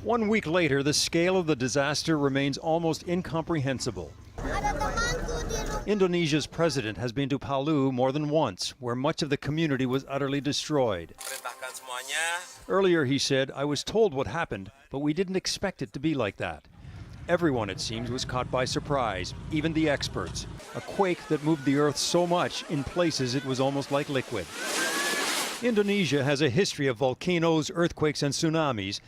1 week later, the scale of the disaster remains almost incomprehensible. Indonesia's president has been to Palu more than once, where much of the community was utterly destroyed. Earlier, he said, "I was told what happened, but we didn't expect it to be like that." Everyone, it seems, was caught by surprise, even the experts. A quake that moved the earth so much, in places it was almost like liquid. Indonesia has a history of volcanoes, earthquakes, and tsunamis.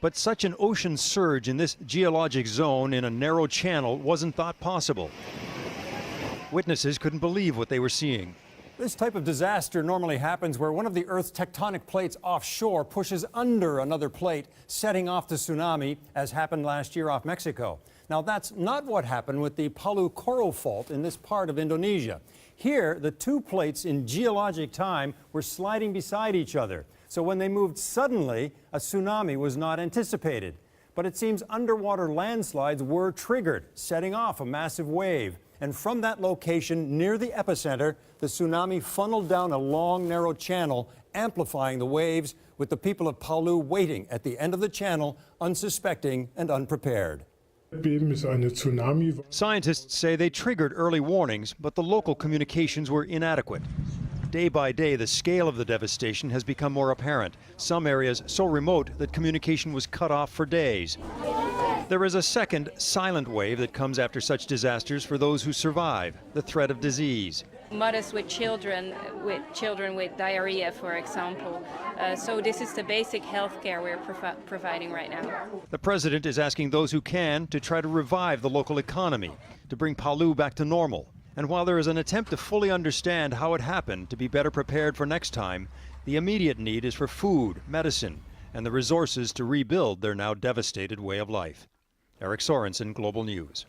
But such an ocean surge in this geologic zone in a narrow channel wasn't thought possible. Witnesses couldn't believe what they were seeing. This type of disaster normally happens where one of the Earth's tectonic plates offshore pushes under another plate, setting off the tsunami, as happened last year off Mexico. Now, that's not what happened with the Palu Coral Fault in this part of Indonesia. Here, the two plates in geologic time were sliding beside each other. So when they moved suddenly, a tsunami was not anticipated. But it seems underwater landslides were triggered, setting off a massive wave. And from that location near the epicenter, the tsunami funneled down a long, narrow channel, amplifying the waves, with the people of Palu waiting at the end of the channel, unsuspecting and unprepared. Scientists say they triggered early warnings, but the local communications were inadequate. Day by day, the scale of the devastation has become more apparent. Some areas so remote that communication was cut off for days. There is a second, silent wave that comes after such disasters for those who survive, the threat of disease. Mothers with children with diarrhea, for example. So this is the basic health care we're providing right now. The president is asking those who can to try to revive the local economy, to bring Palu back to normal. And while there is an attempt to fully understand how it happened to be better prepared for next time, the immediate need is for food, medicine, and the resources to rebuild their now devastated way of life. Eric Sorensen, Global News.